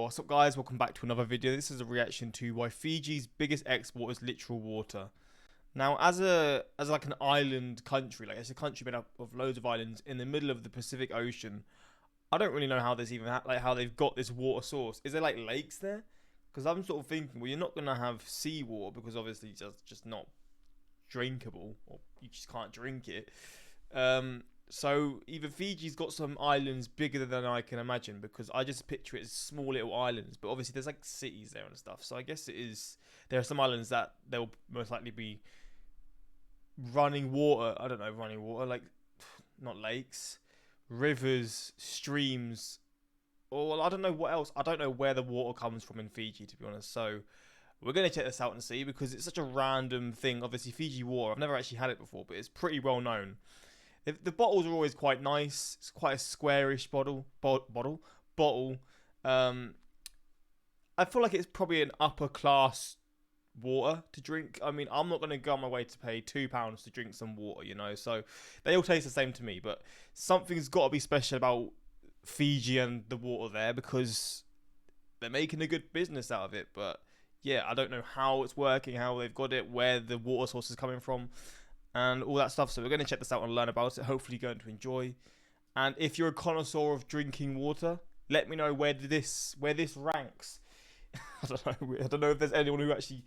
What's up, guys? Welcome back to another video. This is a reaction to why Fiji's biggest export is literal water. Now, as like an island country, like it's a country made up of loads of islands in the middle of the Pacific Ocean. I don't really know how this even like how they've got this water source. Is there like lakes there? Because I'm sort of thinking, well, you're not gonna have seawater because obviously it's just not drinkable, or you just can't drink it. So either Fiji's got some islands bigger than I can imagine, because I just picture it as small little islands, but obviously there's like cities there and stuff. So I guess it is. There are some islands that they'll most likely be running water. I don't know, running water, like not lakes, rivers, streams, or I don't know what else. I don't know where the water comes from in Fiji, to be honest. So we're going to check this out and see, because it's such a random thing. Obviously, Fiji water, I've never actually had it before, but it's pretty well known. The bottles are always quite nice. It's quite a squarish bottle. I feel like it's probably an upper class water to drink. I mean, I'm not going to go on my way to pay £2 to drink some water, you know. So they all taste the same to me, but something's got to be special about Fiji and the water there, because they're making a good business out of it. But yeah, I don't know how it's working, how they've got it, where the water source is coming from, and all that stuff. So we're going to check this out and learn about it. Hopefully you're going to enjoy. And if you're a connoisseur of drinking water, let me know where this ranks. I don't know if there's anyone who actually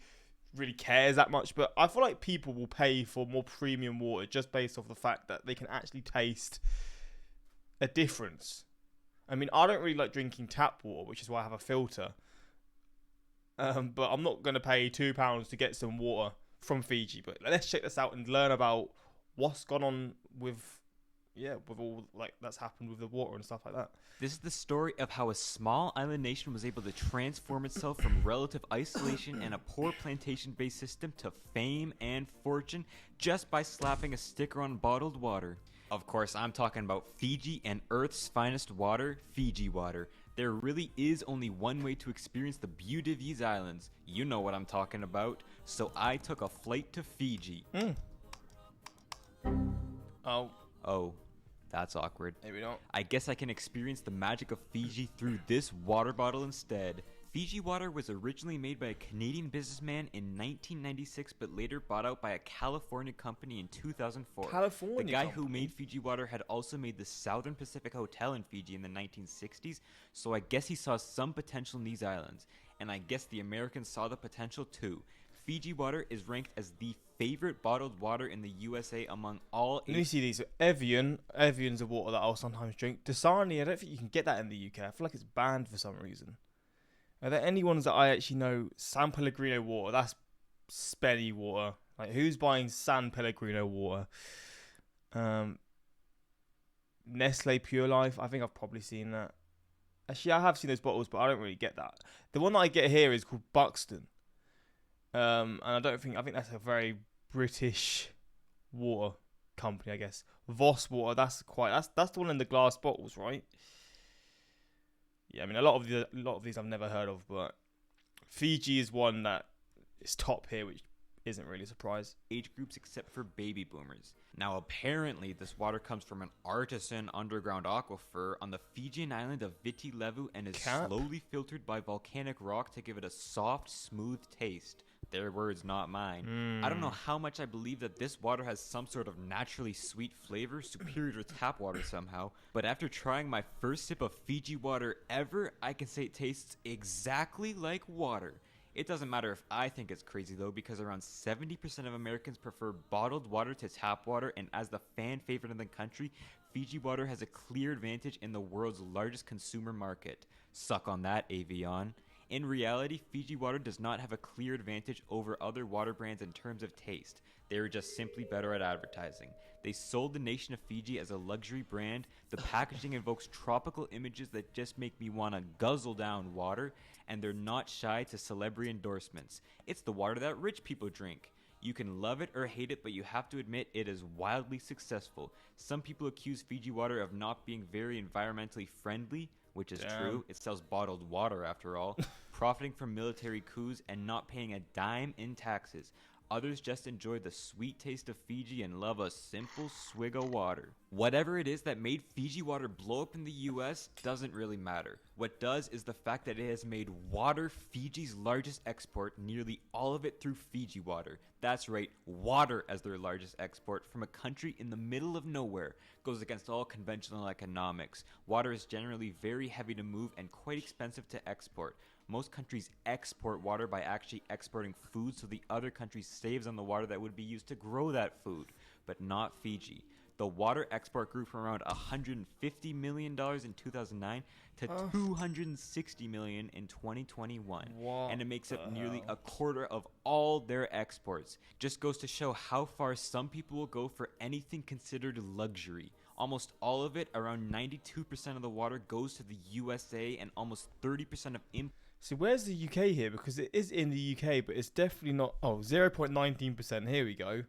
really cares that much, but I feel like people will pay for more premium water just based off the fact that they can actually taste a difference. I mean, I don't really like drinking tap water, which is why I have a filter. But I'm not going to pay £2 to get some water from Fiji. But let's check this out and learn about what's gone on with all like that's happened with the water and stuff like that. This is the story of how a small island nation was able to transform itself from relative isolation and a poor plantation-based system to fame and fortune just by slapping a sticker on bottled water. Of course, I'm talking about Fiji and Earth's finest water, Fiji water. There really is only one way to experience the beauty of these islands. You know what I'm talking about. So I took a flight to Fiji. Oh, that's awkward. Maybe not. I guess I can experience the magic of Fiji through this water bottle instead. Fiji water was originally made by a Canadian businessman in 1996, but later bought out by a California company in 2004. The guy who made Fiji water had also made the Southern Pacific Hotel in Fiji in the 1960s, so I guess he saw some potential in these islands, and I guess the Americans saw the potential too. Fiji water is ranked as the favorite bottled water in the USA among all. Let me see these. Evian's a water that I'll sometimes drink. Dasani, I don't think you can get that in the UK. I feel like it's banned for some reason. Are there any ones that I actually know? San Pellegrino water, that's spenny water. Like, who's buying San Pellegrino water? Nestle Pure Life, I think I've probably seen that. Actually, I have seen those bottles, but I don't really get that. The one that I get here is called Buxton. And I think that's a very British water company, I guess. Voss water, that's the one in the glass bottles, right? Yeah, I mean, a lot of these I've never heard of, but Fiji is one that is top here, which isn't really a surprise. Age groups except for baby boomers. Now, apparently, this water comes from an artisan underground aquifer on the Fijian island of Viti Levu and is slowly filtered by volcanic rock to give it a soft, smooth taste. Their words, not mine. I don't know how much I believe that this water has some sort of naturally sweet flavor superior to tap water somehow, but after trying my first sip of Fiji water ever, I can say it tastes exactly like water. It doesn't matter if I think it's crazy though, because around 70% of Americans prefer bottled water to tap water, and as the fan favorite in the country, Fiji water has a clear advantage in the world's largest consumer market. Suck on that, Avion. In reality, Fiji water does not have a clear advantage over other water brands in terms of taste. They are just simply better at advertising. They sold the nation of Fiji as a luxury brand. The packaging invokes tropical images that just make me want to guzzle down water, and they're not shy to celebrity endorsements. It's the water that rich people drink. You can love it or hate it, but you have to admit it is wildly successful. Some people accuse Fiji water of not being very environmentally friendly, which is true. It sells bottled water after all, profiting from military coups and not paying a dime in taxes. Others just enjoy the sweet taste of Fiji and love a simple swig of water. Whatever it is that made Fiji water blow up in the US doesn't really matter. What does is the fact that it has made water Fiji's largest export, nearly all of it through Fiji water. That's right, water as their largest export from a country in the middle of nowhere goes against all conventional economics. Water is generally very heavy to move and quite expensive to export. Most countries export water by actually exporting food so the other country saves on the water that would be used to grow that food, but not Fiji. The water export grew from around $150 million in 2009 to $260 million in 2021. What And it makes up the nearly hell? a quarter of all their exports. Just goes to show how far some people will go for anything considered luxury. Almost all of it, around 92% of the water, goes to the USA, and almost 30% of imports. See, where's the UK here? Because it is in the UK, but it's definitely not. Oh, 0.19%. Here we go.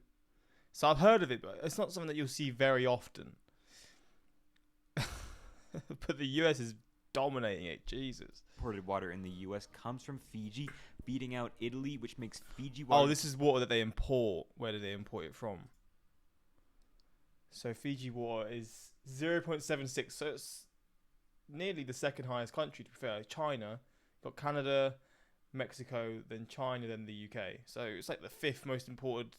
So I've heard of it, but it's not something that you'll see very often. But the US is dominating it. Jesus. Imported water in the US comes from Fiji, beating out Italy, which makes Fiji water. Oh, this is water that they import. Where do they import it from? So Fiji water is 0.76. So it's nearly the second highest country, to be fair. China, got Canada, Mexico, then China, then the UK. So it's like the fifth most imported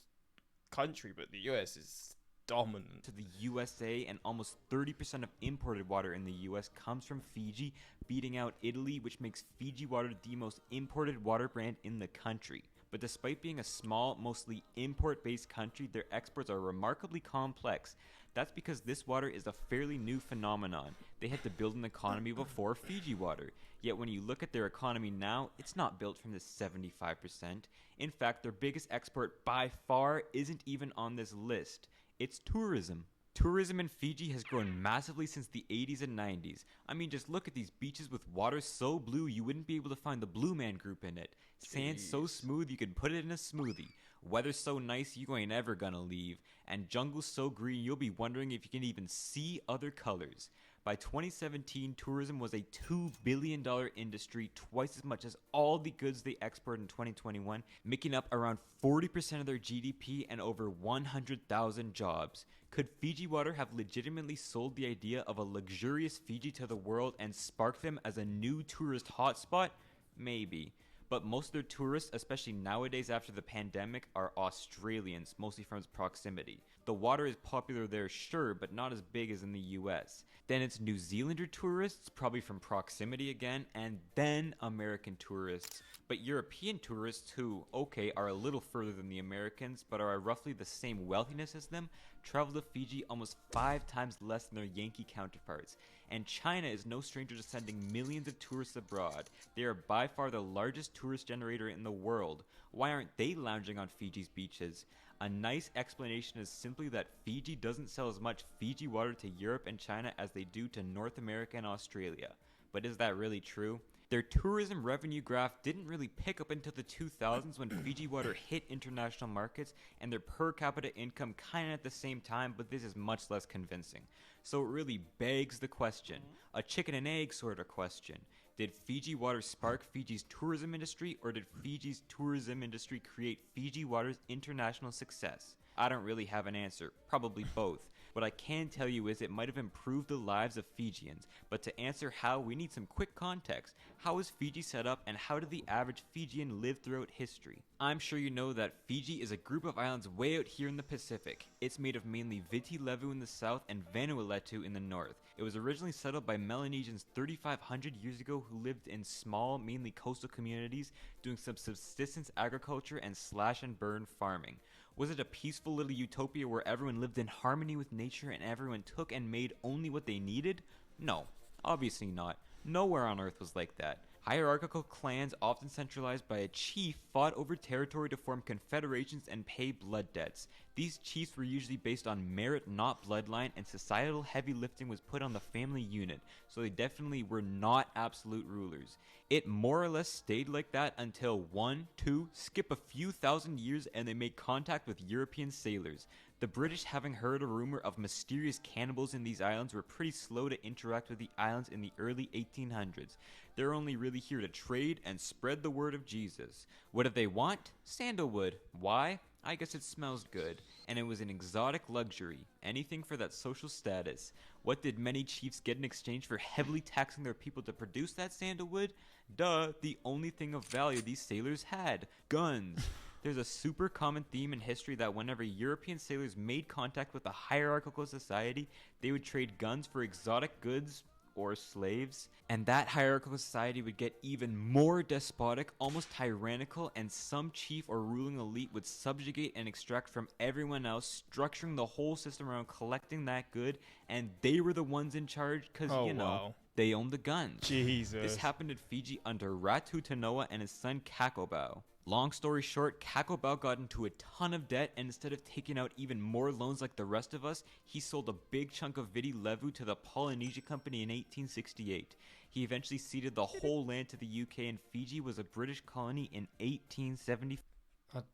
country, but the US is dominant. To the USA, and almost 30% of imported water in the US comes from Fiji, beating out Italy, which makes Fiji water the most imported water brand in the country. But despite being a small, mostly import-based country, their exports are remarkably complex. That's because this water is a fairly new phenomenon. They had to build an economy before Fiji water. Yet when you look at their economy now, it's not built from this 75%. In fact, their biggest export by far isn't even on this list. It's tourism. Tourism in Fiji has grown massively since the 80s and 90s. I mean, just look at these beaches with water so blue you wouldn't be able to find the Blue Man Group in it. Sand so smooth you could put it in a smoothie. Weather so nice you ain't ever gonna leave. And jungle so green you'll be wondering if you can even see other colors. By 2017, tourism was a $2 billion industry, twice as much as all the goods they export in 2021, making up around 40% of their GDP and over 100,000 jobs. Could Fiji Water have legitimately sold the idea of a luxurious Fiji to the world and sparked them as a new tourist hotspot? Maybe. But most of their tourists, especially nowadays after the pandemic, are Australians, mostly from its proximity. The water is popular there, sure, but not as big as in the US. Then it's New Zealander tourists, probably from proximity again, and then American tourists. But European tourists who, okay, are a little further than the Americans, but are roughly the same wealthiness as them, travel to Fiji almost 5 times less than their Yankee counterparts. And China is no stranger to sending millions of tourists abroad. They are by far the largest tourist generator in the world. Why aren't they lounging on Fiji's beaches? A nice explanation is simply that Fiji doesn't sell as much Fiji water to Europe and China as they do to North America and Australia. But is that really true? Their tourism revenue graph didn't really pick up until the 2000s when Fiji water hit international markets, and their per capita income kind of at the same time, but this is much less convincing. So it really begs the question, a chicken and egg sort of question. Did Fiji water spark Fiji's tourism industry, or did Fiji's tourism industry create Fiji water's international success? I don't really have an answer, probably both. What I can tell you is it might have improved the lives of Fijians, but to answer how, we need some quick context. How is Fiji set up, and how did the average Fijian live throughout history? I'm sure you know that Fiji is a group of islands way out here in the Pacific. It's made of mainly Viti Levu in the south and Vanuatu in the north. It was originally settled by Melanesians 3,500 years ago who lived in small, mainly coastal communities, doing some subsistence agriculture and slash and burn farming. Was it a peaceful little utopia where everyone lived in harmony with nature and everyone took and made only what they needed? No, obviously not. Nowhere on Earth was like that. Hierarchical clans, often centralized by a chief, fought over territory to form confederations and pay blood debts. These chiefs were usually based on merit, not bloodline, and societal heavy lifting was put on the family unit, so they definitely were not absolute rulers. It more or less stayed like that until skip a few thousand years and they made contact with European sailors. The British, having heard a rumor of mysterious cannibals in these islands, were pretty slow to interact with the islands in the early 1800s. They're only really here to trade and spread the word of Jesus. What did they want? Sandalwood. Why? I guess it smells good, and it was an exotic luxury, anything for that social status. What did many chiefs get in exchange for heavily taxing their people to produce that sandalwood? Duh, the only thing of value these sailors had, guns. There's a super common theme in history that whenever European sailors made contact with a hierarchical society, they would trade guns for exotic goods or slaves, and that hierarchical society would get even more despotic, almost tyrannical, and some chief or ruling elite would subjugate and extract from everyone else, structuring the whole system around collecting that good, and they were the ones in charge because, Wow. they owned the guns. Jesus. This happened in Fiji under Ratu Tanoa and his son Kakobau. Long story short, Kakobau got into a ton of debt, and instead of taking out even more loans like the rest of us, he sold a big chunk of Viti Levu to the Polynesia Company in 1868. He eventually ceded the whole land to the UK, and Fiji was a British colony in 1874.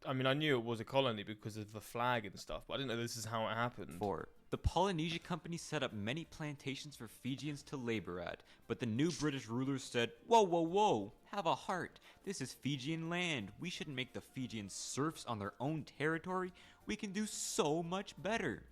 I mean, I knew it was a colony because of the flag and stuff, but I didn't know this is how it happened. The Polynesia Company set up many plantations for Fijians to labor at, but the new British rulers said, whoa, whoa, whoa, have a heart. This is Fijian land. We shouldn't make the Fijians serfs on their own territory. We can do so much better.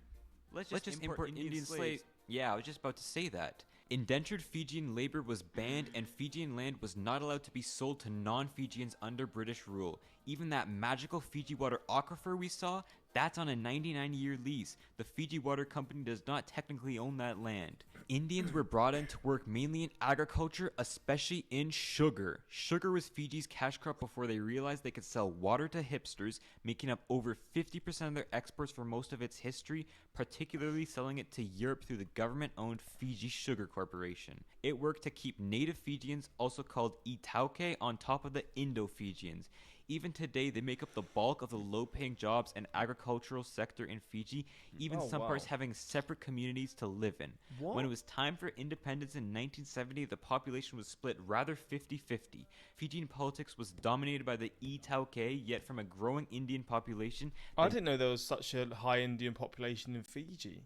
Let's just import Indian slaves. Yeah, I was just about to say that. Indentured Fijian labor was banned, and Fijian land was not allowed to be sold to non-Fijians under British rule. Even that magical Fiji water aquifer we saw, that's on a 99-year lease. The Fiji Water Company does not technically own that land. Indians were brought in to work mainly in agriculture, especially in sugar. Sugar was Fiji's cash crop before they realized they could sell water to hipsters, making up over 50% of their exports for most of its history, particularly selling it to Europe through the government-owned Fiji Sugar Corporation. It worked to keep native Fijians, also called Itauke, on top of the Indo-Fijians. Even today, they make up the bulk of the low-paying jobs and agricultural sector in Fiji, even some parts having separate communities to live in. When it was time for independence in 1970, the population was split rather 50-50. Fijian politics was dominated by the Itauke, yet from a growing Indian population. I didn't know there was such a high Indian population in Fiji.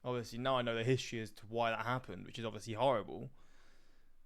Obviously, now I know the history as to why that happened, which is obviously horrible.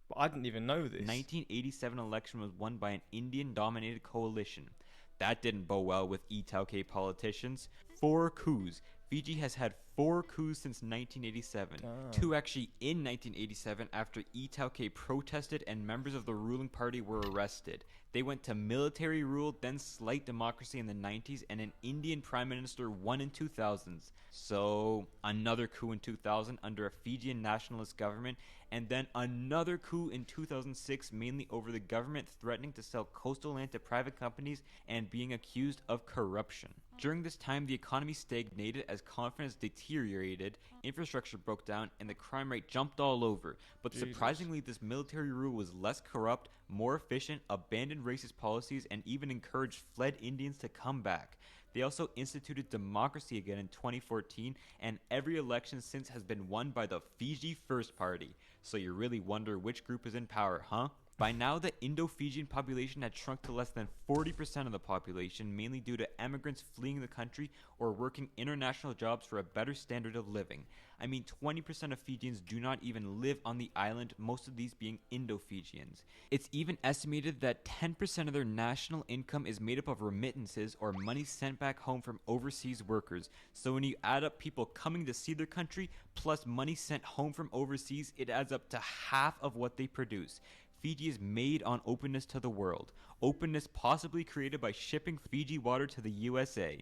But I didn't even know this. The 1987 election was won by an Indian-dominated coalition. That didn't bow well with Itauke politicians. 4 coups. Fiji has had 4 coups since 1987. 2 actually in 1987 after Itauke protested and members of the ruling party were arrested. They went to military rule, then slight democracy in the 90s, and an Indian prime minister won in 2000s. So, another coup in 2000 under a Fijian nationalist government, and then another coup in 2006, mainly over the government threatening to sell coastal land to private companies and being accused of corruption. During this time, the economy stagnated as confidence deteriorated, infrastructure broke down, and the crime rate jumped all over. But surprisingly, this military rule was less corrupt, more efficient, abandoned racist policies, and even encouraged fled Indians to come back. They also instituted democracy again in 2014, and every election since has been won by the Fiji First Party. So you really wonder which group is in power, huh? By now, the Indo-Fijian population had shrunk to less than 40% of the population, mainly due to emigrants fleeing the country or working international jobs for a better standard of living. I mean, 20% of Fijians do not even live on the island, most of these being Indo-Fijians. It's even estimated that 10% of their national income is made up of remittances or money sent back home from overseas workers. So when you add up people coming to see their country plus money sent home from overseas, it adds up to half of what they produce. Fiji is made on openness to the world. Openness possibly created by shipping Fiji water to the USA.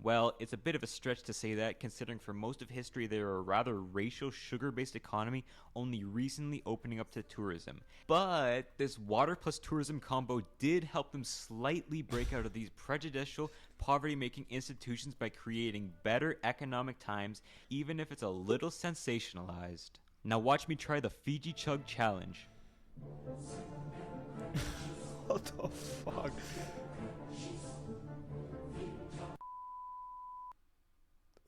Well, it's a bit of a stretch to say that, considering for most of history they were a rather racial, sugar-based economy, only recently opening up to tourism. But this water plus tourism combo did help them slightly break out of these prejudicial, poverty-making institutions by creating better economic times, even if it's a little sensationalized. Now watch me try the Fiji Chug Challenge. What the fuck?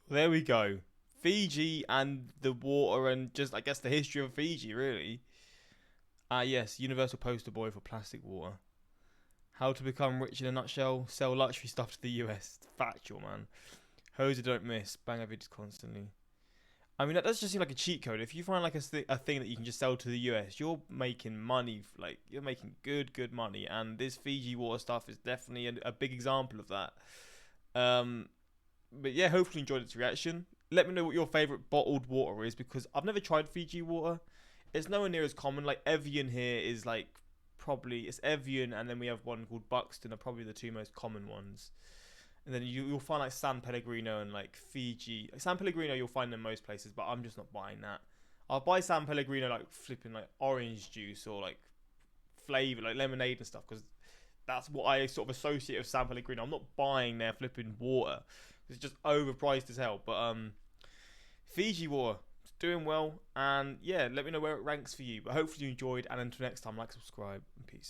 There we go. Fiji and the water and just, I guess, the history of Fiji, really. Yes, universal poster boy for plastic water. How to become rich in a nutshell, sell luxury stuff to the US. Factual, man. Hoser don't miss. Bang videos constantly. I mean, that does just seem like a cheat code. If you find like a thing that you can just sell to the US, you're making money. Like you're making good money. And this Fiji water stuff is definitely a big example of that. Um, but yeah, hopefully you enjoyed its reaction. Let me know what your favorite bottled water is because I've never tried Fiji water. It's nowhere near as common. Like Evian here is like probably it's Evian, and then we have one called Buxton are probably the two most common ones. And then you'll find like San Pellegrino and like Fiji. San Pellegrino you'll find in most places, but I'm just not buying that. I'll buy San Pellegrino like flipping like orange juice or like flavor like lemonade and stuff because that's what I sort of associate with San Pellegrino. I'm not buying their flipping water. It's just overpriced as hell. But Fiji water is doing well, and yeah, let me know where it ranks for you. But hopefully you enjoyed, and until next time, like, subscribe, and peace.